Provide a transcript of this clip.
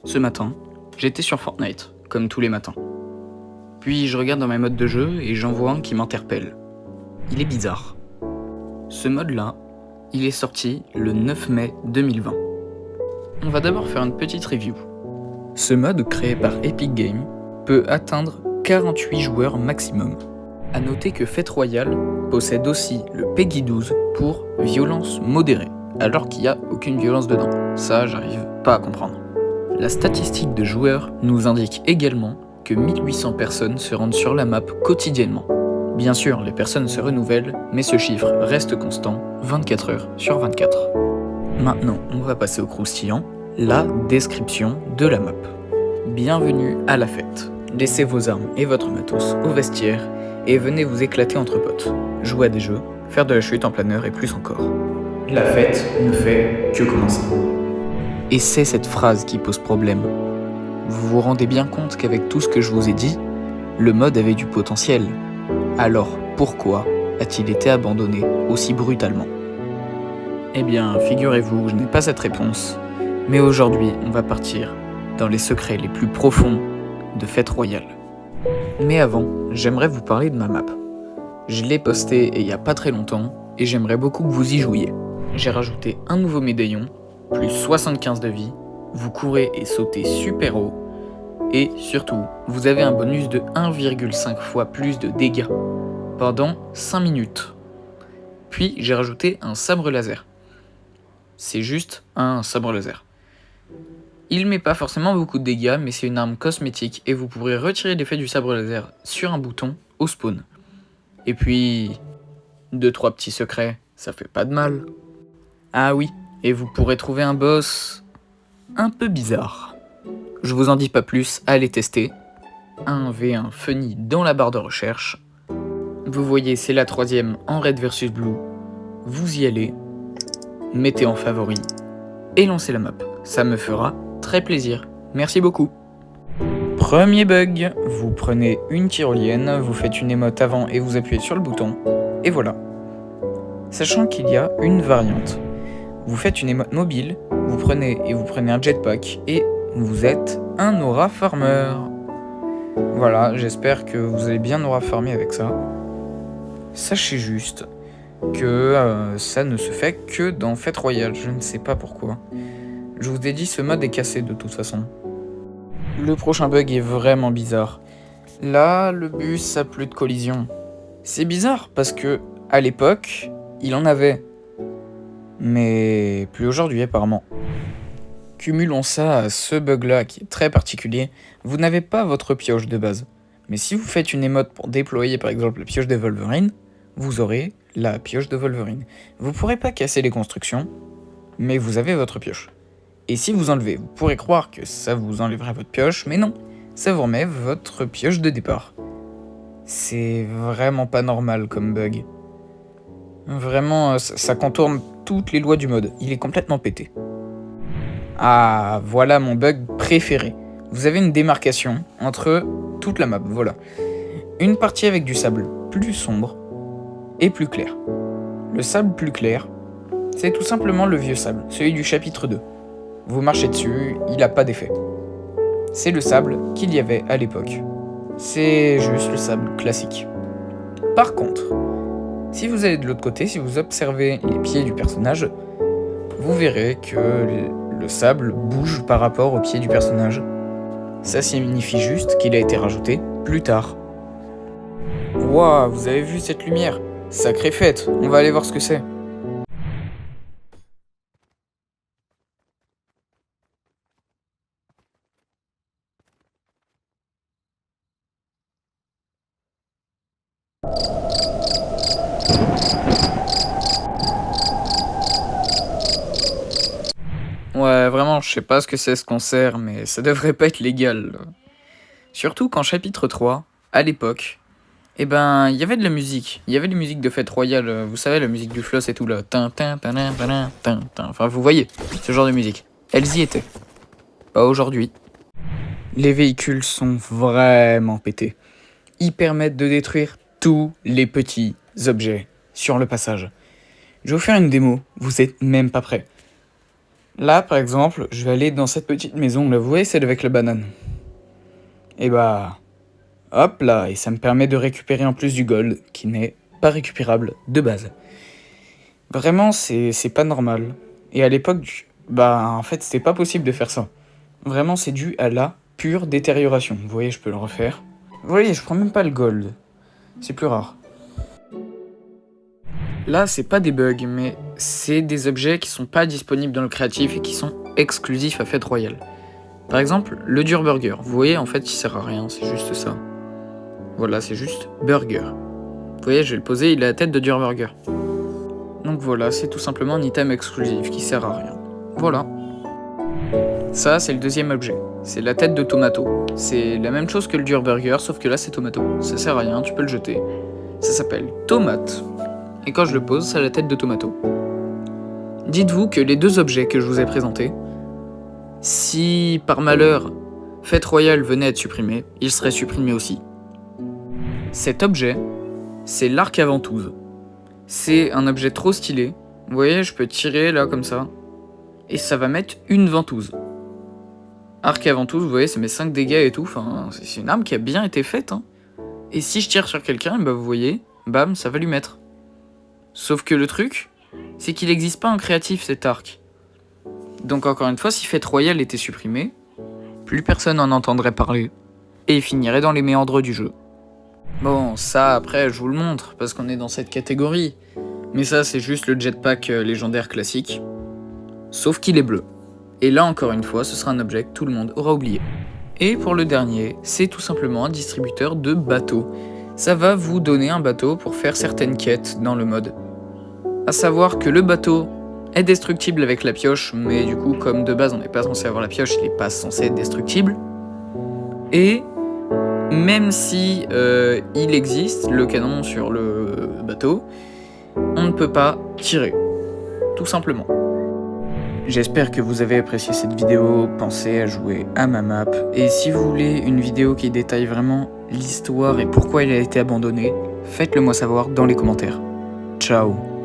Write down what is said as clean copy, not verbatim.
Ce matin, j'étais sur Fortnite, comme tous les matins. Puis je regarde dans mes modes de jeu et j'en vois un qui m'interpelle. Il est bizarre. Ce mode-là, il est sorti le 9 mai 2020. On va d'abord faire une petite review. Ce mode, créé par Epic Games, peut atteindre 48 joueurs maximum. A noter que Fête Royale possède aussi le PEGI 12 pour violence modérée, alors qu'il n'y a aucune violence dedans. Ça, j'arrive pas à comprendre. La statistique de joueurs nous indique également que 1800 personnes se rendent sur la map quotidiennement. Bien sûr, les personnes se renouvellent, mais ce chiffre reste constant 24 heures sur 24. Maintenant, on va passer au croustillant, la description de la map. Bienvenue à la fête. Laissez vos armes et votre matos au vestiaire et venez vous éclater entre potes. Jouer à des jeux, faire de la chute en planeur et plus encore. La fête ne fait que commencer. Et c'est cette phrase qui pose problème. Vous vous rendez bien compte qu'avec tout ce que je vous ai dit, le mode avait du potentiel. Alors pourquoi a-t-il été abandonné aussi brutalement ? Eh bien, figurez-vous que je n'ai pas cette réponse, mais aujourd'hui on va partir dans les secrets les plus profonds de Fête Royale. Mais avant, j'aimerais vous parler de ma map. Je l'ai postée il y a pas très longtemps et j'aimerais beaucoup que vous y jouiez. J'ai rajouté un nouveau médaillon, plus 75 de vie, vous courez et sautez super haut, et surtout, vous avez un bonus de 1,5 fois plus de dégâts pendant 5 minutes. Puis j'ai rajouté un sabre laser. C'est juste un sabre laser. Il met pas forcément beaucoup de dégâts, mais c'est une arme cosmétique et vous pourrez retirer l'effet du sabre laser sur un bouton au spawn. Et puis, 2-3 petits secrets, ça fait pas de mal. Ah oui, et vous pourrez trouver un boss un peu bizarre. Je vous en dis pas plus, allez tester. 1v1 funny dans la barre de recherche. Vous voyez, c'est la 3ème en red versus blue. Vous y allez, mettez en favori et lancez la map. Ça me fera très plaisir. Merci beaucoup. Premier bug, vous prenez une tyrolienne, vous faites une émote avant et vous appuyez sur le bouton. Et voilà. Sachant qu'il y a une variante. Vous faites une émote mobile, vous prenez un jetpack et vous êtes un aura farmer. Voilà, j'espère que vous allez bien aura farmer avec ça. Sachez juste que ça ne se fait que dans Fête Royale, je ne sais pas pourquoi. Je vous ai dit, ce mode est cassé de toute façon. Le prochain bug est vraiment bizarre. Là, le bus a plus de collision. C'est bizarre parce que, à l'époque, il en avait. Mais plus aujourd'hui apparemment. Cumulons ça à ce bug-là qui est très particulier. Vous n'avez pas votre pioche de base. Mais si vous faites une émote pour déployer par exemple la pioche de Wolverine, vous aurez la pioche de Wolverine. Vous pourrez pas casser les constructions, mais vous avez votre pioche. Et si vous enlevez, vous pourrez croire que ça vous enlèverait votre pioche, mais non, ça vous remet votre pioche de départ. C'est vraiment pas normal comme bug. Vraiment, ça contourne toutes les lois du mode, il est complètement pété. Ah, voilà mon bug préféré. Vous avez une démarcation entre toute la map, voilà. Une partie avec du sable plus sombre et plus clair. Le sable plus clair, c'est tout simplement le vieux sable, celui du chapitre 2. Vous marchez dessus, il n'a pas d'effet. C'est le sable qu'il y avait à l'époque. C'est juste le sable classique. Par contre, si vous allez de l'autre côté, si vous observez les pieds du personnage, vous verrez que le sable bouge par rapport aux pieds du personnage. Ça signifie juste qu'il a été rajouté plus tard. Waouh, vous avez vu cette lumière ? Sacrée fête, on va aller voir ce que c'est. Ouais, vraiment, je sais pas ce que c'est ce concert, mais ça devrait pas être légal. Surtout qu'en chapitre 3, à l'époque, il y avait de la musique. Il y avait des musiques de Fête Royale, vous savez, la musique du floss et tout là. Tin, tin, tin, tin, tin, tin, tin. Enfin, vous voyez, ce genre de musique. Elles y étaient. Pas aujourd'hui. Les véhicules sont vraiment pétés. Ils permettent de détruire tous les petits objets sur le passage. Je vais vous faire une démo, vous êtes même pas prêts. Là, par exemple, je vais aller dans cette petite maison, là, vous voyez, celle avec la banane. Et bah, hop là, et ça me permet de récupérer en plus du gold, qui n'est pas récupérable de base. Vraiment, c'est pas normal. Et à l'époque, bah, en fait, c'était pas possible de faire ça. Vraiment, c'est dû à la pure détérioration. Vous voyez, je peux le refaire. Vous voyez, je prends même pas le gold. C'est plus rare. Là, c'est pas des bugs, mais c'est des objets qui sont pas disponibles dans le créatif et qui sont exclusifs à Fête Royale. Par exemple, le dur burger. Vous voyez, en fait, il sert à rien, c'est juste ça. Voilà, c'est juste burger. Vous voyez, je vais le poser, il a la tête de dur burger. Donc voilà, c'est tout simplement un item exclusif qui sert à rien. Voilà. Ça, c'est le deuxième objet. C'est la tête de tomato. C'est la même chose que le dur burger, sauf que là, c'est tomato. Ça sert à rien, tu peux le jeter. Ça s'appelle tomate. Et quand je le pose, ça a la tête de tomato. Dites-vous que les deux objets que je vous ai présentés, si par malheur Fête Royale venait à être supprimé, ils seraient supprimés aussi. Cet objet, c'est l'arc à ventouse. C'est un objet trop stylé. Vous voyez, je peux tirer là comme ça. Et ça va mettre une ventouse. Arc à ventouse, vous voyez, ça met 5 dégâts et tout. Enfin, c'est une arme qui a bien été faite. Hein. Et si je tire sur quelqu'un, bah vous voyez, bam, ça va lui mettre. Sauf que le truc, c'est qu'il n'existe pas en créatif cet arc. Donc encore une fois, si Fête Royale était supprimé, plus personne en entendrait parler. Et il finirait dans les méandres du jeu. Bon, ça après je vous le montre, parce qu'on est dans cette catégorie. Mais ça c'est juste le jetpack légendaire classique. Sauf qu'il est bleu. Et là encore une fois, ce sera un objet que tout le monde aura oublié. Et pour le dernier, c'est tout simplement un distributeur de bateaux. Ça va vous donner un bateau pour faire certaines quêtes dans le mode. A savoir que le bateau est destructible avec la pioche, mais du coup, comme de base on n'est pas censé avoir la pioche, il n'est pas censé être destructible. Et même si il existe, le canon sur le bateau, on ne peut pas tirer. Tout simplement. J'espère que vous avez apprécié cette vidéo, pensez à jouer à ma map, et si vous voulez une vidéo qui détaille vraiment l'histoire et pourquoi elle a été abandonnée, faites-le moi savoir dans les commentaires. Ciao.